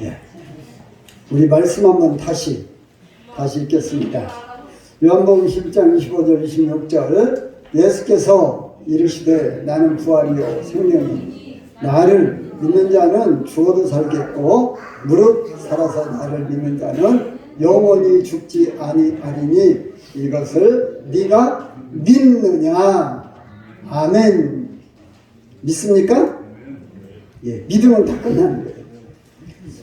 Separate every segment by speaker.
Speaker 1: 예. 우리 말씀 한번 다시 읽겠습니다. 요한복음 10장 25절 26절 예수께서 이르시되 나는 부활이요 생명이 나를 믿는 자는 죽어도 살겠고 무릇 살아서 나를 믿는 자는 영원히 죽지 아니하리니 이것을 네가 믿느냐. 아멘. 믿습니까? 예, 믿으면 다 끝나는 거예요.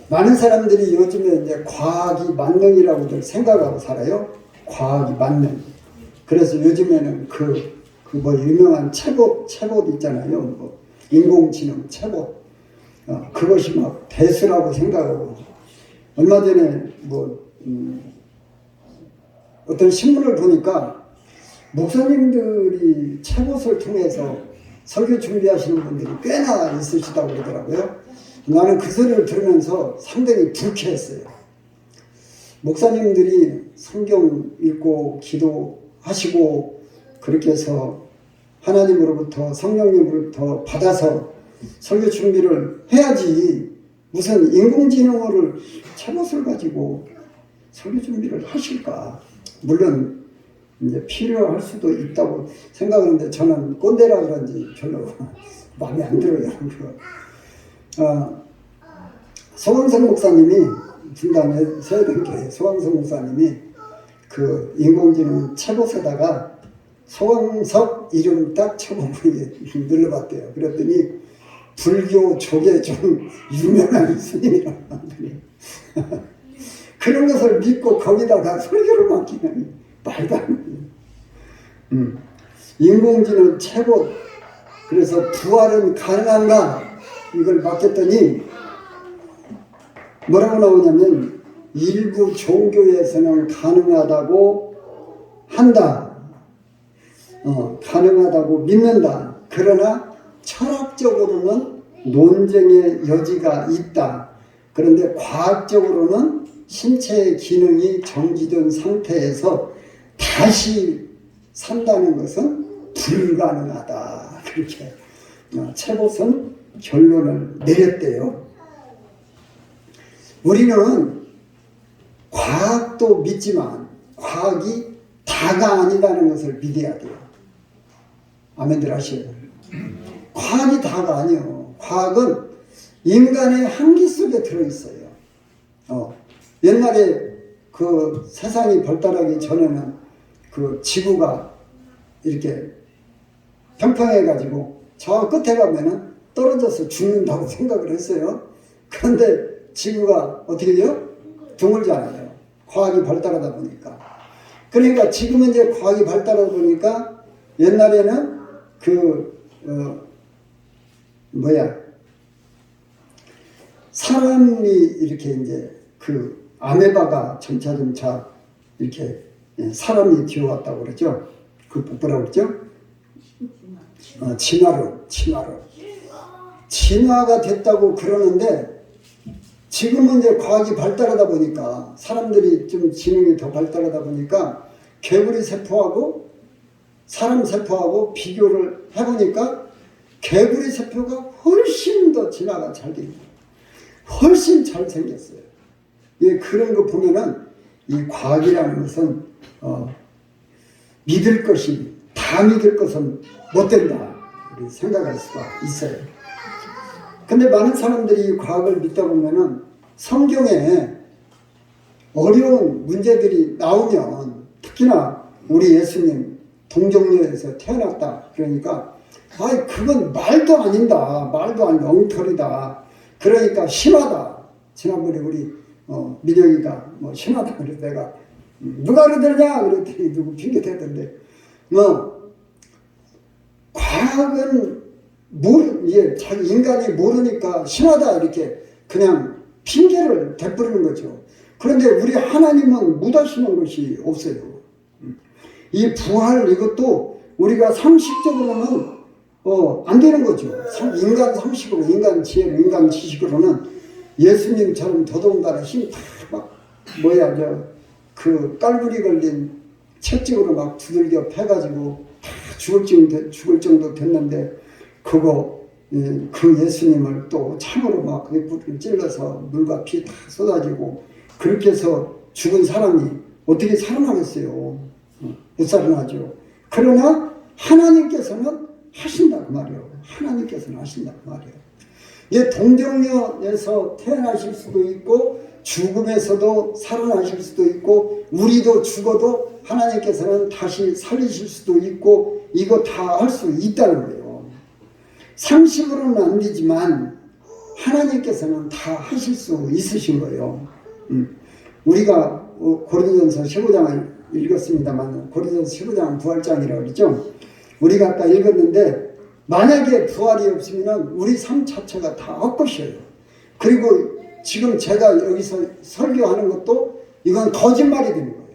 Speaker 1: 많은 사람들이 요즘에 이제 과학이 만능이라고들 생각하고 살아요. 과학이 만능. 그래서 요즘에는 뭐 유명한 챗봇 있잖아요. 뭐 인공지능 챗봇. 그것이 막 대수라고 생각하고. 얼마 전에 어떤 신문을 보니까 목사님들이 챗봇을 통해서 설교 준비하시는 분들이 꽤나 있으시다고 그러더라고요. 나는 그 소리를 들으면서 상당히 불쾌했어요. 목사님들이 성경 읽고 기도하시고 그렇게 해서 하나님으로부터 성령님으로부터 받아서 설교 준비를 해야지 무슨 인공지능을 챗봇을 가지고 설교 준비를 하실까. 물론 이제 필요할 수도 있다고 생각하는데 저는 꼰대라 그런지 별로 마음에 안 들어요. 소강석 목사님이 분당에 서해등교회 소강석 목사님이 그 인공지능 챗봇에다가 소강석 이름 딱 쳐보고 눌러봤대요. 그랬더니 불교 쪽에 좀 유명한 스님이라고 하더니 그런 것을 믿고 거기다가 설교를 맡기는 말도 안 돼요. 인공지능 챗봇 그래서 부활은 가능한가 이걸 맡겼더니 뭐라고 나오냐면 일부 종교에서는 가능하다고 한다. 가능하다고 믿는다. 그러나 철학적으로는 논쟁의 여지가 있다. 그런데 과학적으로는 신체의 기능이 정지된 상태에서 다시 산다는 것은 불가능하다. 그렇게 챗봇은 결론을 내렸대요. 우리는 과학도 믿지만 과학이 다가 아니라는 것을 믿어야 돼요. 아멘들 하셔요. 과학이 다가 아니에요. 과학은 인간의 한계 속에 들어있어요. 옛날에 그 세상이 발달하기 전에는 그 지구가 이렇게 평평해가지고 저 끝에 가면은 떨어져서 죽는다고 생각을 했어요. 그런데 지구가 어떻게 돼요? 둥글잖아요. 과학이 발달하다 보니까. 그러니까 지금은 이제 과학이 발달하다 보니까 옛날에는 사람이 이렇게 이제 그 아메바가 점차 이렇게 사람이 기어왔다고 그러죠. 그 뭐라고 그러죠? 진화가 됐다고 그러는데 지금은 이제 과학이 발달하다 보니까 사람들이 좀 지능이 더 발달하다 보니까 개구리 세포하고 사람 세포하고 비교를 해보니까 개구리 세포가 훨씬 더 진화가 잘 됩니다. 훨씬 잘 생겼어요. 예, 그런 거 보면은 이 과학이라는 것은 믿을 것이 다 믿을 것은 못 된다 이렇게 생각할 수가 있어요. 근데 많은 사람들이 과학을 믿다 보면은 성경에 어려운 문제들이 나오면 특히나 우리 예수님 동정녀에서 태어났다 그러니까 그건 말도 아닌다. 말도 안 엉터리다. 그러니까 심하다. 지난번에 우리 민영이가 심하다 그래서 내가 누가 그러더냐 그랬더니 누구 핑계 대던데 과학은 자기 인간이 모르니까 심하다 이렇게 그냥 핑계를 대뿌리는 거죠. 그런데 우리 하나님은 무다시는 것이 없어요. 이 부활 이것도 우리가 상식적으로는 안 되는 거죠. 인간 상식으로, 인간 지혜로, 인간 지식으로는 예수님처럼 더더군다나 힘 막 그 깔부리 걸린 채찍으로 막 두들겨 패가지고 다 죽을 정도 됐는데 그거 그 예수님을 또 참으로 막 불을 찔러서 물과 피 다 쏟아지고 그렇게 해서 죽은 사람이 어떻게 살아나겠어요? 못 살아나죠. 그러나 하나님께서는 하신다 그 말이에요. 하나님께서는 하신다 그 말이에요. 이게 동정녀에서 태어나실 수도 있고 죽음에서도 살아나실 수도 있고 우리도 죽어도 하나님께서는 다시 살리실 수도 있고 이거 다 할 수 있다는 거예요. 상식으로는 안 되지만 하나님께서는 다 하실 수 있으신 거예요. 우리가 고린도전서 15장을 읽었습니다만 고린도전서 15장은 부활장이라고 그러죠. 우리가 아까 읽었는데 만약에 부활이 없으면 우리 삶 자체가 다 헛것이에요. 그리고 지금 제가 여기서 설교하는 것도 이건 거짓말이 되는 거예요.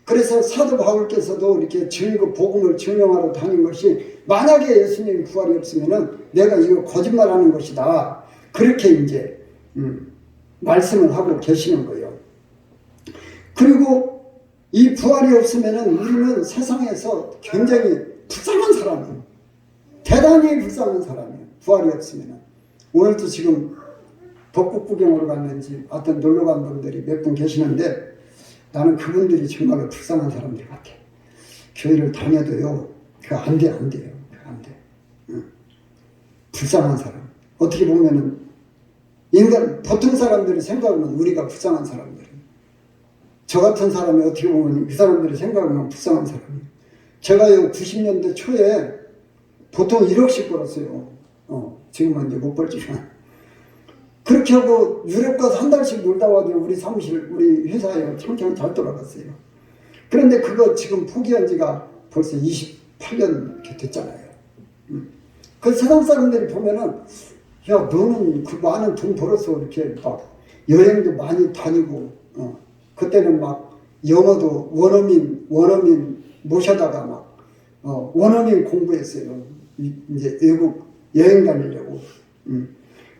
Speaker 1: 그래서 사도 바울께서도 이렇게 복음을 증명하러 다닌 것이 만약에 예수님 부활이 없으면 내가 이거 거짓말하는 것이다. 그렇게 이제 말씀을 하고 계시는 거예요. 그리고 이 부활이 없으면 우리는 세상에서 굉장히 불쌍한 사람이에요. 대단히 불쌍한 사람이에요. 부활이 없으면. 오늘도 지금 벚꽃 구경으로 갔는지 어떤 놀러 간 분들이 몇 분 계시는데 나는 그분들이 정말 불쌍한 사람들 같아. 교회를 다녀도요. 그거 안 돼요. 그거 안 돼. 불쌍한 사람. 어떻게 보면은 인간 보통 사람들이 생각하면 우리가 불쌍한 사람들이에요. 저 같은 사람이 어떻게 보면 그 사람들이 생각하면 불쌍한 사람이에요. 제가요 90년대 초에 보통 1억씩 벌었어요. 지금은 이제 못 벌지만. 그렇게 하고 유럽 가서 한 달씩 놀다 와도 우리 사무실, 우리 회사에 평생 잘 돌아갔어요. 그런데 그거 지금 포기한 지가 벌써 28년 이렇게 됐잖아요. 그 세상 사람들이 보면은, 야, 너는 그 많은 돈 벌어서 이렇게 막 여행도 많이 다니고, 그때는 막 영어도 원어민 모셔다가 막, 원어민 공부했어요. 이제 외국 여행 다니려고.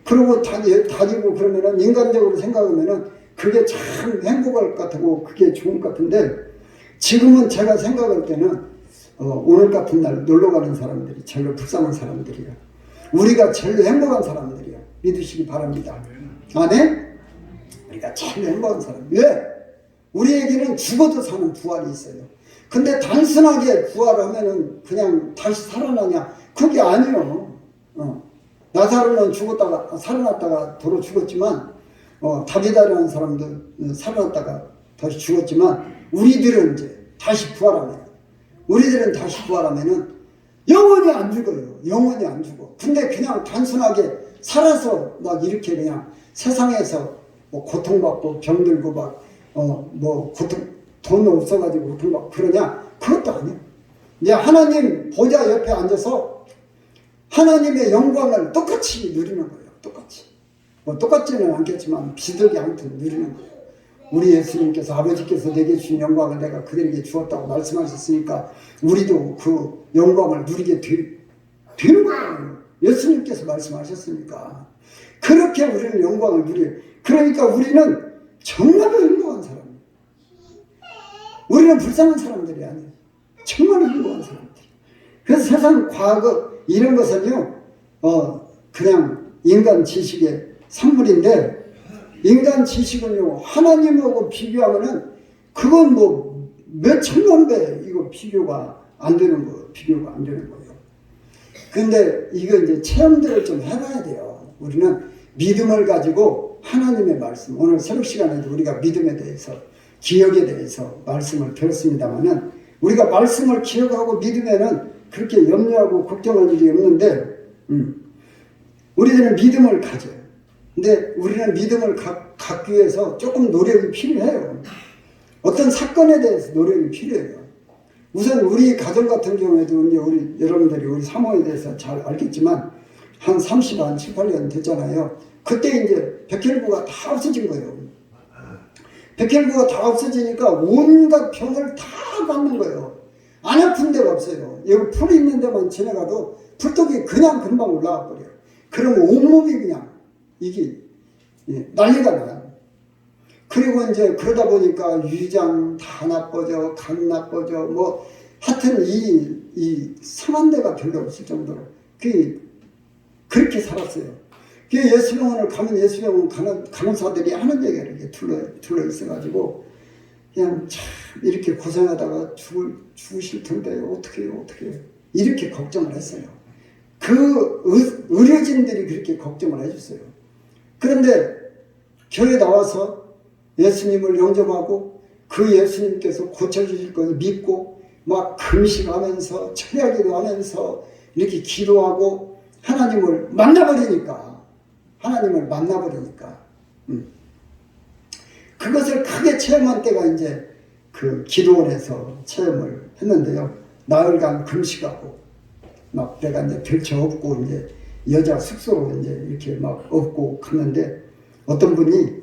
Speaker 1: 그러고 다니고 그러면은 인간적으로 생각하면은 그게 참 행복할 것 같고 그게 좋은 것 같은데 지금은 제가 생각할 때는 오늘 같은 날 놀러 가는 사람들이 제일 불쌍한 사람들이야. 우리가 제일 행복한 사람들이야. 믿으시기 바랍니다. 아멘? 우리가 제일 행복한 사람. 왜? 우리에게는 죽어도 사는 부활이 있어요. 근데 단순하게 부활하면은 그냥 다시 살아나냐? 그게 아니에요. 나사로는 죽었다가 살아났다가 도로 죽었지만 다비다라는 사람도 살아났다가 다시 죽었지만 우리들은 이제 다시 부활하면 우리들은 다시 부활하면은 영원히 안 죽어요. 영원히 안 죽어. 근데 그냥 단순하게 살아서 막 이렇게 그냥 세상에서 뭐 고통받고 병들고 막 뭐 돈 없어가지고 고통받고 그러냐? 그것도 아니야. 이제 하나님 보좌 옆에 앉아서 하나님의 영광을 똑같이 누리는 거예요. 똑같이. 뭐 똑같지는 않겠지만 비슷하게 아무튼 누리는 거예요. 우리 예수님께서 아버지께서 내게 주신 영광을 내가 그들에게 주었다고 말씀하셨으니까 우리도 그 영광을 누리게 되는 거예요. 예수님께서 말씀하셨으니까. 그렇게 우리는 영광을 누려요. 그러니까 우리는 정말로 행복한 사람이에요. 우리는 불쌍한 사람들이 아니에요. 정말로 행복한 사람들. 그래서 세상 과거 이런 것은요, 그냥 인간 지식의 산물인데, 인간 지식은요, 하나님하고 비교하면은, 그건 뭐, 몇 천만 배, 이거 비교가 안 되는 거예요. 근데 이거 이제 체험들을 좀 해봐야 돼요. 우리는 믿음을 가지고 하나님의 말씀, 오늘 새벽 시간에도 우리가 믿음에 대해서, 기억에 대해서 말씀을 들었습니다만은, 우리가 말씀을 기억하고 믿으면은, 그렇게 염려하고 걱정할 일이 없는데 우리들은 믿음을 가져요. 근데 우리는 믿음을 갖기 위해서 조금 노력이 필요해요. 어떤 사건에 대해서 노력이 필요해요. 우선 우리 가정 같은 경우에도 이제 여러분들이 우리 사모에 대해서 잘 알겠지만 한 38년 됐잖아요. 그때 이제 백혈구가 다 없어진 거예요. 백혈구가 다 없어지니까 온갖 병을 다 받는 거예요. 안 아픈 데가 없어요. 여기 풀이 있는 데만 지나가도 풀떡이 그냥 금방 올라와 버려요. 그러면 온몸이 그냥 이게 난리가 나요. 그리고 이제 그러다 보니까 위장 다 나빠져, 간 나빠져, 뭐 하여튼 이 상한 데가 별로 없을 정도로 그 그렇게 살았어요. 예수병원을 가면 예수병원 간호사들이 하는 얘기가 이렇게 둘러 있어가지고 그냥 참 이렇게 고생하다가 죽으실 텐데 어떻게 해요 이렇게 걱정을 했어요. 그 의료진들이 그렇게 걱정을 해줬어요. 그런데 교회 나와서 예수님을 영접하고 그 예수님께서 고쳐주실 걸 믿고 막 금식하면서 철야기도 하면서 이렇게 기도하고 하나님을 만나버리니까 그것을 크게 체험한 때가 이제 그 기도원에서 체험을 했는데요. 나흘간 금식하고 막 내가 이제 별채 없고 이제 여자 숙소로 이제 이렇게 막 업고 갔는데 어떤 분이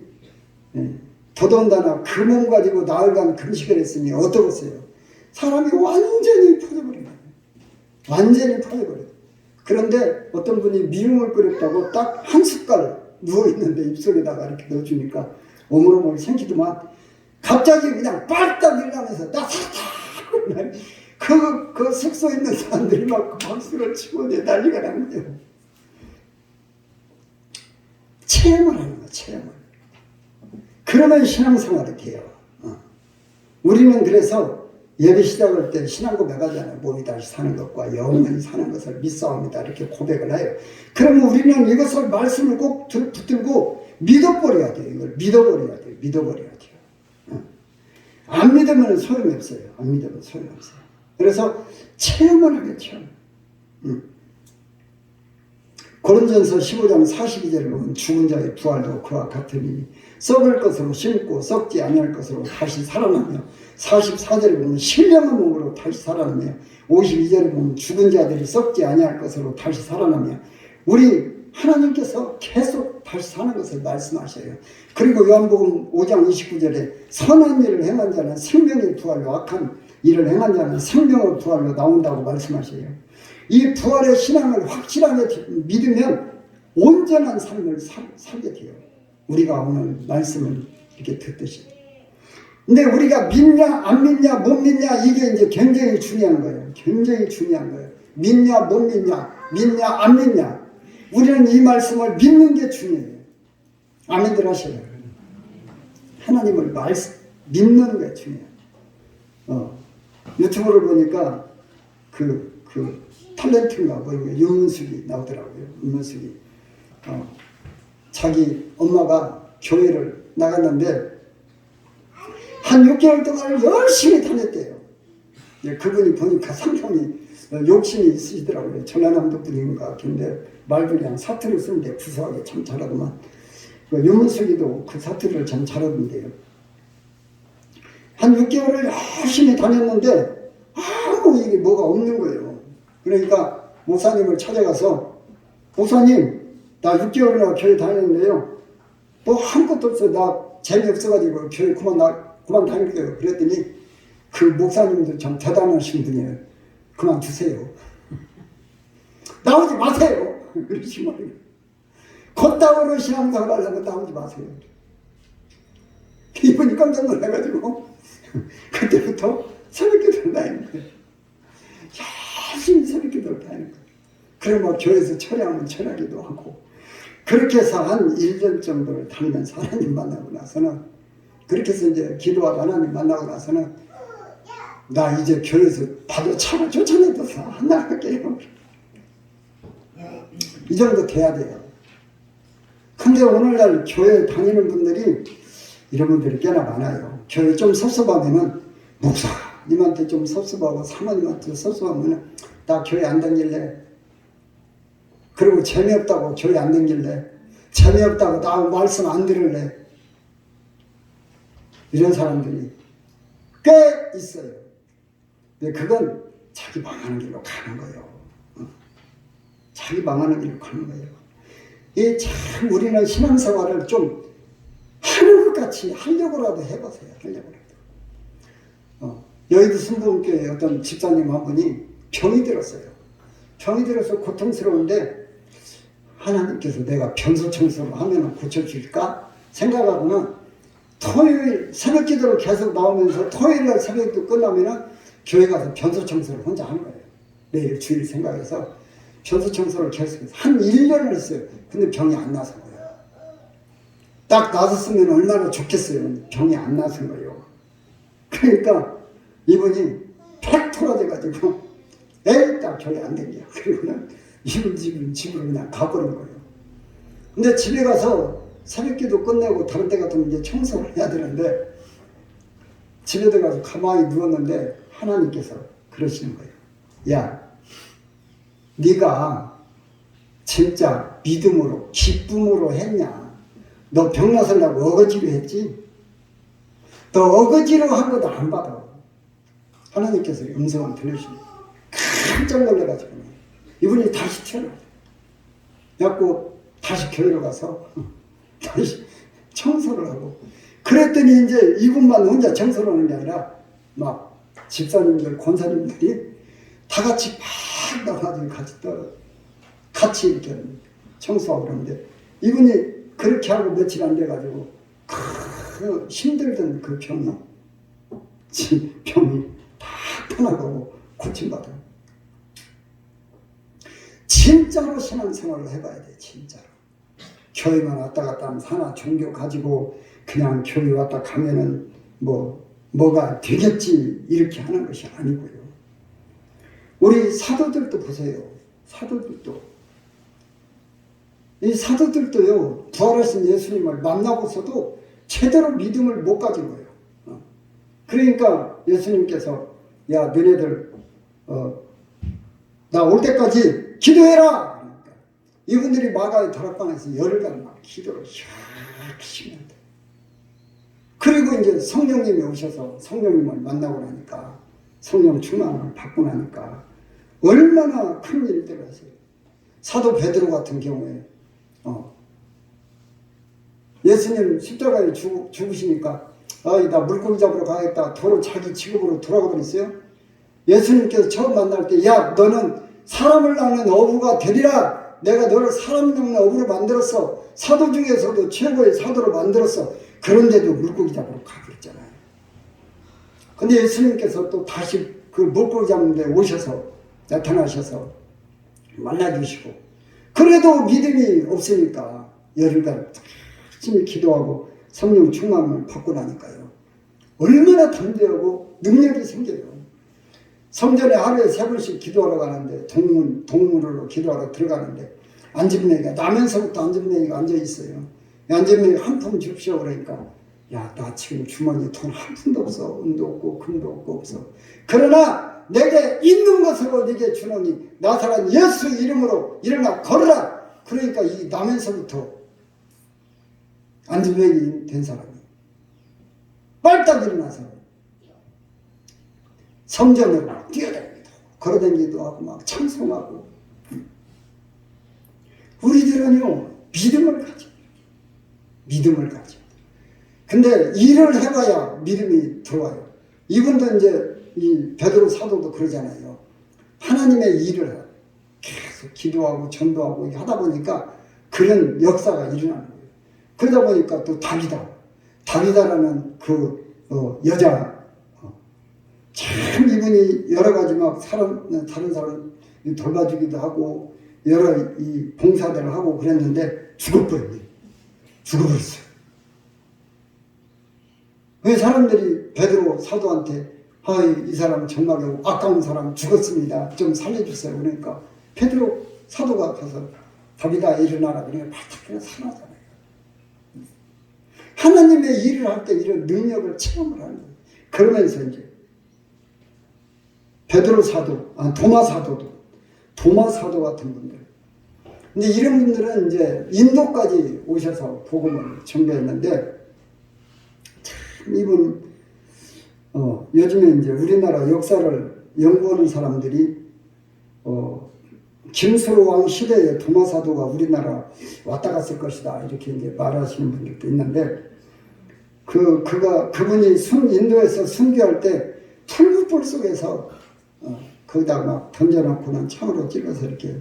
Speaker 1: 더더군다나 그 몸 가지고 나흘간 금식을 했으니 어떠겠어요? 사람이 완전히 퍼져버린 거예요. 완전히 퍼져버려요. 그런데 어떤 분이 미음을 끓였다고 딱 한 숟갈 누워있는데 입속에다가 이렇게 넣어주니까 오물오물 생기더만 갑자기 그냥 빨딱 일어나면서 나 살았다! 그 숙소에 있는 사람들이 막 박수를 치고 난리가 난 거예요. 체험을 하는 거야, 체험을. 그러면 신앙생활이 돼요. 우리는 그래서 예배 시작할 때 신앙 고백하잖아요. 몸이 다시 사는 것과 영원히 사는 것을 믿사옵니다. 이렇게 고백을 해요. 그러면 우리는 이것을 말씀을 꼭 붙들고 믿어버려야 돼요. 이걸 믿어버려야 돼요. 믿어버려야 돼요. 안 믿으면 소용이 없어요. 안 믿으면 소용이 없어요. 그래서 체험을 하게 체험. 고린전서 15장 42절을 보면 죽은 자의 부활도 그와 같으니 썩을 것으로 심고 썩지 아니할 것으로 다시 살아나며 44절에 보면 신령한 몸으로 다시 살아나며 52절에 보면 죽은 자들이 썩지 아니할 것으로 다시 살아나며 우리 하나님께서 계속 다시 사는 것을 말씀하셔요. 그리고 요한복음 5장 29절에 선한 일을 행한 자는 생명의 부활로 악한 일을 행한 자는 생명의 부활로 나온다고 말씀하셔요. 이 부활의 신앙을 확실하게 믿으면 온전한 삶을 살게 돼요. 우리가 오늘 말씀을 이렇게 듣듯이. 근데 우리가 믿냐 안 믿냐 못 믿냐 이게 이제 굉장히 중요한 거예요. 굉장히 중요한 거예요. 믿냐 못 믿냐 믿냐 안 믿냐 우리는 이 말씀을 믿는 게 중요해요. 아멘들 하셔요. 하나님을 믿는 게 중요해요. 유튜브를 보니까 그 탤런트인가 뭐 윤문숙이 나오더라고요. 윤문숙이 자기 엄마가 교회를 나갔는데 한 6개월 동안 열심히 다녔대요. 그분이 보니까 상당히 욕심이 있으시더라고요. 전라남도 분인가 근데 말도 그냥 사투리를 쓰는데 구수하게 참 잘하더만. 윤문숙이도 그 사투리를 참 잘하던데요. 한 6개월을 열심히 다녔는데 아무 이게 뭐가 없는 거예요. 그러니까 목사님을 찾아가서 목사님 나 6개월이나 교회 다녔는데요. 뭐 아무것도 없어. 나 재미없어가지고 교회 그만 다닐게요. 그랬더니 그 목사님도 참 대단하신 분이에요. 그만두세요. 나오지 마세요. 그러시면 걷다오로 신앙생활 하려면 나오지 마세요. 이분이 깜짝 놀라가지고 그때부터 새벽기도를 다니는 거예요. 열심히 새벽기도를 다니는 거예요. 그러면 교회에서 철야하면 철야기도 하고 그렇게 해서 한 1년 정도를 다니면서 하나님 만나고 나서는 그렇게 해서 이제 기도하고 하나님 만나고 나서는 나 이제 교회에서 바로 차를 쫓아내서 한 날 할게요. 이 정도 돼야 돼요. 근데 오늘날 교회 다니는 분들이 이런 분들이 꽤나 많아요. 교회 좀 섭섭하면은 목사님한테 좀 섭섭하고 사모님한테 섭섭하면은 나 교회 안 다닐래. 그리고 재미없다고 교회 안 다닐래. 재미없다고 나 말씀 안 들을래. 이런 사람들이 꽤 있어요. 근데 그건 자기 망하는 길로 가는 거예요. 자기 망하는 길로 가는 거예요. 이 참 우리는 신앙생활을 좀 하는 것 같이 하려고라도 해보세요. 하려고라도. 여의도 순복음교회 어떤 집사님 한 분이 병이 들었어요. 병이 들어서 고통스러운데 하나님께서 내가 변소청소를 하면 고쳐줄까 생각하고는 토요일 새벽 기도를 계속 나오면서 토요일날 새벽기도 끝나면은 교회 가서 변소청소를 혼자 하는 거예요. 매일 주일 생각해서 변소 청소를 계속해서 한 1년을 했어요. 근데 병이 안 나선 거예요. 딱 나섰으면 얼마나 좋겠어요. 병이 안 나선 거예요. 그러니까 이분이 팩 토라져가지고 에이 딱 병이 안 된겨. 그리고 그냥 집으로 그냥 가버린 거예요. 근데 집에 가서 새벽기도 끝내고 다른 때 같으면 이제 청소를 해야 되는데 집에 들어가서 가만히 누웠는데 하나님께서 그러시는 거예요. 야, 네가 진짜 믿음으로 기쁨으로 했냐? 너 병 나서려고 어거지로 했지? 너 어거지로 한 것도 안 받아. 하나님께서 음성을 들으시고 깜짝 놀라가지고 이분이 다시 태어나요. 그래갖고 다시 교회로 가서 다시 청소를 하고 그랬더니 이제 이분만 혼자 청소를 하는 게 아니라 막 집사님들, 권사님들이 다 같이 막 나가지고 같이 이렇게 청소하고 그러는데 이분이 그렇게 하고 며칠 안 돼가지고 그 힘들던 그 병이 다 편하고 고침받아요. 진짜로 신앙생활을 해봐야 돼. 진짜로. 교회만 왔다 갔다 하면 사나 종교 가지고 그냥 교회 왔다 가면은 뭐가 되겠지 이렇게 하는 것이 아니고요. 우리 사도들도 보세요. 이 사도들도요. 부활하신 예수님을 만나고서도 제대로 믿음을 못 가진 거예요. 그러니까 예수님께서 야 너네들 나 올 때까지 기도해라. 그러니까 이분들이 마가의 다락방에서 열흘간 막 기도를 열심히 한다. 그리고 이제 성령님이 오셔서 성령님을 만나고 나니까 성령 충만을 받고 나니까 얼마나 큰 일들을 하세요. 사도 베드로 같은 경우에 예수님 십자가에 죽으시니까 나 물고기 잡으러 가야겠다. 도로 자기 직업으로 돌아가 버렸어요. 예수님께서 처음 만날 때 야 너는 사람을 낳는 어부가 되리라. 내가 너를 사람 낳는 어부로 만들었어. 사도 중에서도 최고의 사도로 만들었어. 그런데도 물고기 잡으러 가버렸잖아요. 근데 예수님께서 또 다시 그 물고기 잡는 데 오셔서 나타나셔서 만나주시고 그래도 믿음이 없으니까 열흘간 열심히 기도하고 성령 충만을 받고 나니까요. 얼마나 담대하고 능력이 생겨요. 성전에 하루에 3번씩 기도하러 가는데 동문으로 기도하러 들어가는데 안전뱅이가 나면서부터 안전뱅이가 앉아있어요. 안전뱅이 한 푼 줍시오 그러니까 야 나 지금 주머니에 돈 한 푼도 없어. 은도 없고 금도 없어. 그러나 내게 있는 것으로 네게 주노니 나사렛 예수 이름으로 일어나 걸으라. 그러니까 이 나면서부터 안전뱅이 된 사람이 빨딱 일어나서 성전으로 뛰어다닙니다. 걸어다니기도 하고 막 찬송하고. 우리들은요 믿음을 가져. 근데 일을 해봐야 믿음이 들어와요. 이분도 이제 이 베드로 사도도 그러잖아요. 하나님의 일을 해요. 계속 기도하고 전도하고 하다 보니까 그런 역사가 일어나는 거예요. 그러다 보니까 또 다비다라는 그 여자 참 이분이 여러 가지 막 다른 사람 돌봐주기도 하고 여러 이 봉사들을 하고 그랬는데 죽어버렸어요. 왜 사람들이 베드로 사도한테 이 사람 정말 아까운 사람 죽었습니다. 좀 살려주세요. 그러니까 베드로 사도가 가서 다비다 일어나라 그러니까 바짝 그냥 살아나잖아요. 하나님의 일을 할 때 이런 능력을 체험을 하는 거예요. 그러면서 이제 베드로 사도, 도마 사도 같은 분들. 근데 이런 분들은 이제 인도까지 오셔서 복음을 전개했는데 참 이분 요즘에 이제 우리나라 역사를 연구하는 사람들이 김수로 왕 시대에 도마 사도가 우리나라 왔다 갔을 것이다 이렇게 이제 말하시는 분들도 있는데 그분이 인도에서 순교할 때 풀무불 속에서 거기다가 막 던져놓고는 창으로 찔러서 이렇게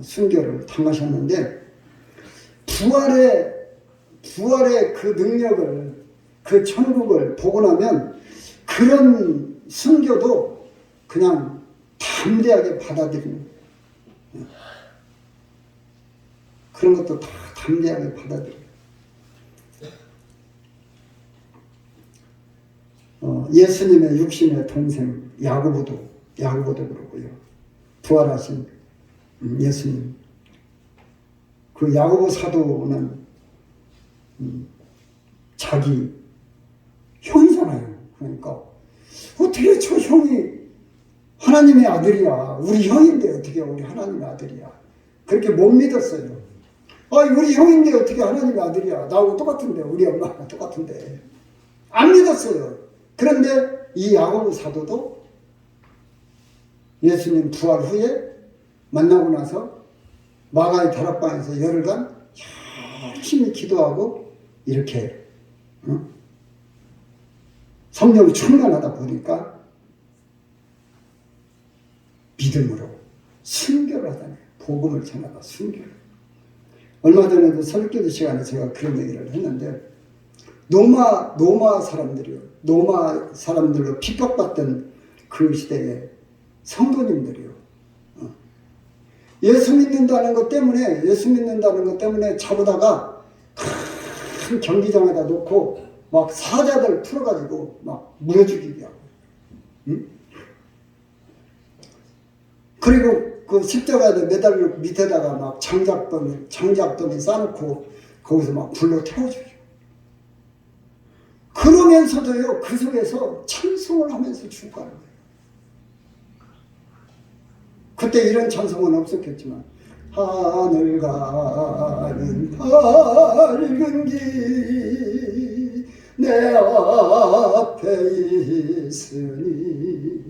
Speaker 1: 순교를 당하셨는데 부활의 그 능력을 그 천국을 보고 나면 그런 순교도 그냥 담대하게 받아들이는 그런 것도 다 담대하게 받아들여요. 예수님의 육신의 동생 야고보도 그러고요. 부활하신 예수님. 그 야고보 사도는 자기 형이잖아요. 그러니까 어떻게 저 형이 하나님의 아들이야. 우리 형인데 어떻게 우리 하나님의 아들이야. 그렇게 못 믿었어요. 우리 형인데 어떻게 하나님의 아들이야. 나하고 똑같은데, 우리 엄마가 똑같은데. 안 믿었어요. 그런데 이 야고보 사도도 예수님 부활 후에 만나고 나서 마가의 다락방에서 열흘간 열심히 기도하고 이렇게 성령 충만하다 보니까 믿음으로 순교를 하잖아요. 복음을 전하다 순교를. 얼마 전에도 설교도 시간에 제가 그런 얘기를 했는데 로마 사람들로 핍박받던 그 시대에 성도님들이요. 예수 믿는다는 것 때문에 잡아다가 큰 경기장에다 놓고 막 사자들 풀어가지고 막 물어 죽이게 하고. 그리고 그 십자가에 매달려 밑에다가 막 장작더미 쌓아놓고 거기서 막 불로 태워줘요. 그러면서도요, 그 속에서 찬송을 하면서 죽어가는 거예요. 그때 이런 찬송은 없었겠지만, 하늘 가는 밝은 길 내 앞에 있으니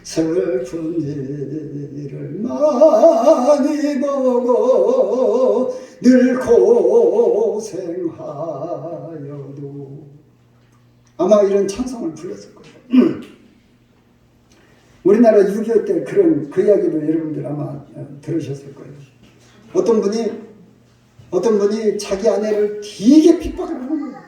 Speaker 1: 슬픈 일을 많이 보고 늘 고생하여도 아마 이런 찬송을 불렀을 거예요. 우리나라 6.25 때 그 이야기도 여러분들 아마 들으셨을 거예요. 어떤 분이 자기 아내를 되게 핍박을 하는 거예요.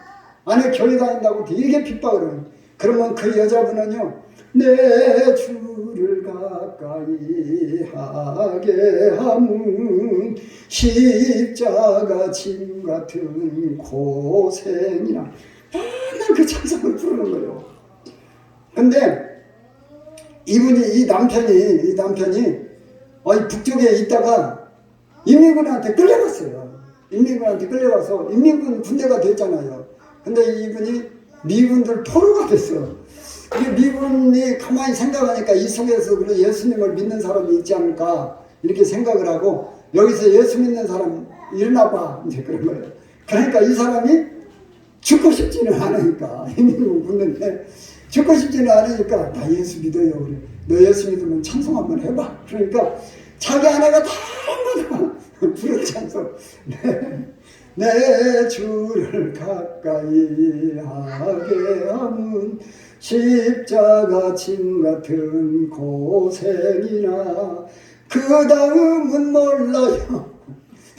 Speaker 1: 아내 교회 다닌다고 되게 핍박을 하는 거예요. 그러면 그 여자분은요, 내 주를 가까이 하게 함은 십자가 짐 같은 고생이나 맨날 그 찬송을 부르는 거예요. 근데 이 남편이 북쪽에 있다가 인민군한테 끌려갔어요. 인민군한테 끌려가서 인민군 군대가 됐잖아요. 근데 이분이 미군들 포로가 됐어. 미군이 가만히 생각하니까 이 속에서 그래 예수님을 믿는 사람이 있지 않을까 이렇게 생각을 하고 여기서 예수 믿는 사람 일어나 봐 이제 그런 거예요. 그러니까 이 사람이 죽고 싶지는 않으니까 인민군 군대인데 죽고 싶지는 않으니까 나 예수 믿어요. 그래. 너 예수 믿으면 찬송 한번 해봐. 그러니까 자기 아내가 다 부른 찬송. 내 주를 가까이 하게 함은 십자가 짐 같은 고생이나 그 다음은 몰라요.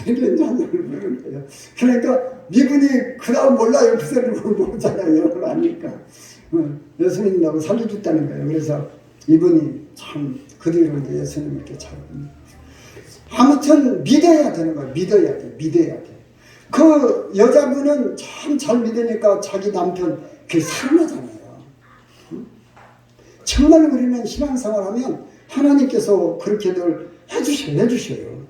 Speaker 1: 이런 찬송을 부르는 거예요. 그러니까 미군이 그 다음 몰라요. 그 소리를 모르잖아요. 아니까. 예수 믿는다고 살려줬다는 거예요. 그래서 이분이 참 그 뒤로 이제 예수님을 이렇게 찾아봅니다. 아무튼 믿어야 되는 거예요. 믿어야 돼. 그 여자분은 참 잘 믿으니까 자기 남편 그게 사랑하잖아요. 정말 우리는 신앙생활 하면 하나님께서 그렇게 늘 해주셔요.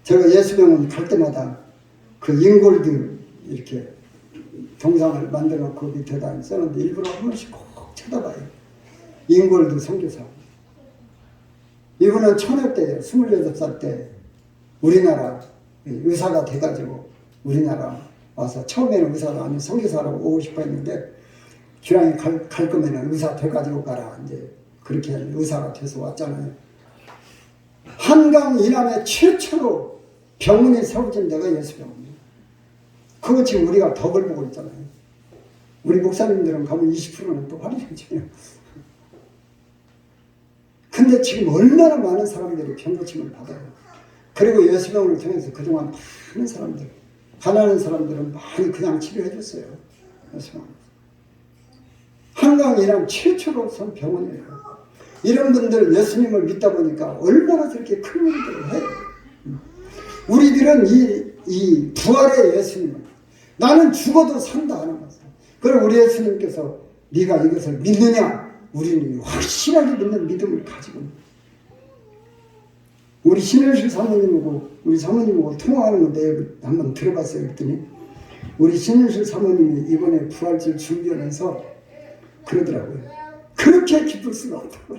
Speaker 1: 제가 예수병원 갈 때마다 그 인골드 이렇게 동상을 만들어 놓고 밑에다 써놓는데 일부러 한 번씩 꼭 쳐다봐요. 인골드 선교사. 이분은 처녀 때예요. 26살 때 우리나라 의사가 돼가지고 우리나라 와서 처음에는 의사도 아니고 선교사라고 오고 싶어 했는데 기왕에 갈 거면은 의사 돼가지고 가라. 이제 그렇게 의사가 돼서 왔잖아요. 한강 이남에 최초로 병원이 세워진 데가 예수병원이에요. 그거 지금 우리가 덕을 보고 있잖아요. 우리 목사님들은 가면 20%는 또 할인해줘요. 근데 지금 얼마나 많은 사람들이 병고침을 받아요. 그리고 예수병원을 통해서 그동안 많은 사람들, 가난한 사람들은 많이 그냥 치료해줬어요. 예수병원. 한강 이남 최초로 선 병원이에요. 이런 분들 예수님을 믿다 보니까 얼마나 저렇게 큰 일들을 해요. 우리들은 이 부활의 예수님을 나는 죽어도 산다 하는 것을. 그리고 우리 예수님께서 네가 이것을 믿느냐? 우리는 확실하게 믿는 믿음을 가지고 우리 신현실 사모님하고 우리 사모님하고 통화하는 거 내가 한번 들어봤어요. 그랬더니 우리 신현실 사모님이 이번에 부활절 준비하면서 그러더라고요. 그렇게 기쁠 수가 없다고.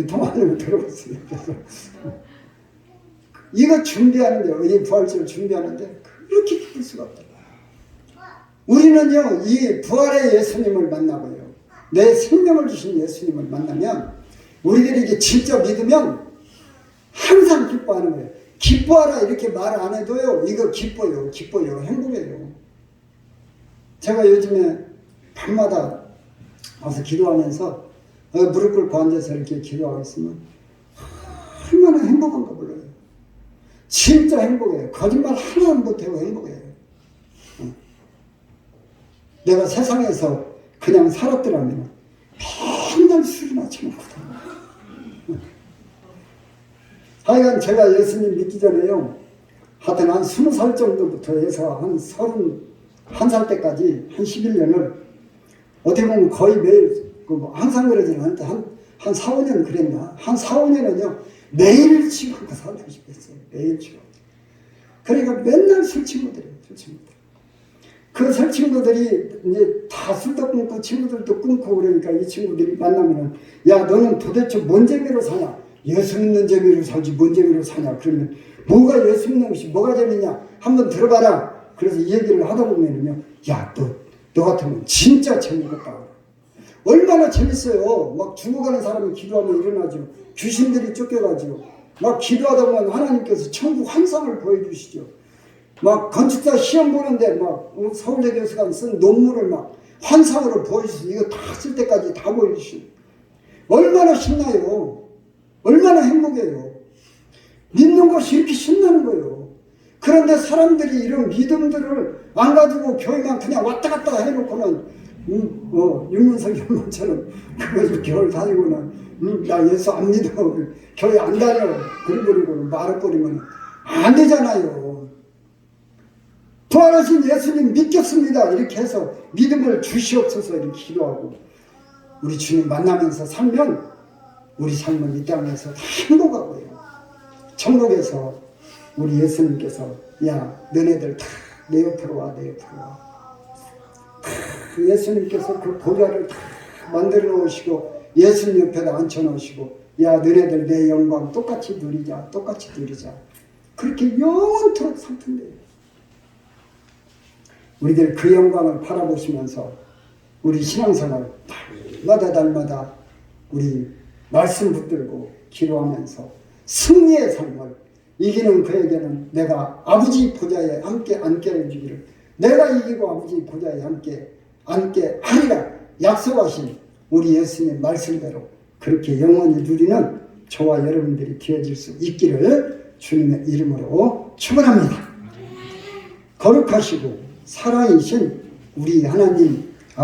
Speaker 1: 통화하는 거 들어봤어요. 그래서 이거 준비하는데, 이 부활절 준비하는데 그렇게 기쁠 수가 없다. 우리는요, 이 부활의 예수님을 만나고요, 내 생명을 주신 예수님을 만나면 우리들이 이게 진짜 믿으면 항상 기뻐하는 거예요. 기뻐하라 이렇게 말 안 해도요, 이거 기뻐요, 기뻐요, 행복해요. 제가 요즘에 밤마다 와서 기도하면서 무릎 꿇고 앉아서 이렇게 기도하고 있으면 얼마나 행복한가 몰라요. 진짜 행복해요. 거짓말 하나 못하고 행복해요. 내가 세상에서 그냥 살았더라면 맨날 술이나 처먹거든. 하여간 제가 예수님 믿기 전에요, 하여튼 한 20살 정도부터 해서 한 31살 때까지 한 11년을 어떻게 보면 거의 매일, 항상 그러지는 않는데 한 4, 5년 그랬나? 한 4, 5년은요 매일 치고 살고 싶었어요. 매일 치고. 그러니까 맨날 술 친구들이에요. 술 친구들. 그 술 친구들이 이제 다 술도 끊고 친구들도 끊고 그러니까 이 친구들이 만나면은, 야 너는 도대체 뭔 재미로 사냐? 예수 믿는 재미로 살지 뭔 재미로 사냐? 그러면 뭐가 예수 믿는 것이 뭐가 재미냐? 한번 들어봐라. 그래서 이 얘기를 하다 보면은요, 야 너 같으면 진짜 재밌겠다. 얼마나 재밌어요. 막 죽어가는 사람이 기도하면 일어나죠. 귀신들이 쫓겨가죠. 막 기도하다 보면 하나님께서 천국 환상을 보여주시죠. 막 건축사 시험 보는데 막 서울대 교수가 쓴 논문을 막 환상으로 보여주시죠. 이거 다 쓸 때까지 다 보여주시죠. 얼마나 신나요. 얼마나 행복해요. 믿는 것이 이렇게 신나는 거예요. 그런데 사람들이 이런 믿음들을 안 가지고 교회만 그냥 왔다 갔다 해놓고는 윤문석 형님처럼 그것을 교회를 다니고는 나 예수 안 믿어, 교회 안 다녀, 그래버리고 말해버리면 안 되잖아요. 부활하신 예수님 믿겠습니다 이렇게 해서 믿음을 주시옵소서 이렇게 기도하고 우리 주님 만나면서 살면 우리 삶은 이 땅에서 행복하고요, 천국에서 우리 예수님께서 야 너네들 다 내 옆으로 와, 내 옆으로 와. 예수님께서 그 보좌를 다 만들어 놓으시고 예수님 옆에다 앉혀 놓으시고, 야 너네들 내 영광 똑같이 누리자, 똑같이 누리자. 그렇게 영원토록 살 텐데 우리들 그 영광을 바라보시면서 우리 신앙생활 날마다 우리 말씀 붙들고 기도하면서 승리의 삶을 이기는 그에게는 내가 아버지 보좌에 함께 앉게 해주기를, 내가 이기고 아버지 보좌에 함께 앉게 하리라 약속하신 우리 예수님 말씀대로 그렇게 영원히 누리는 저와 여러분들이 되어질 수 있기를 주님의 이름으로 축원합니다. 거룩하시고 사랑이신 우리 하나님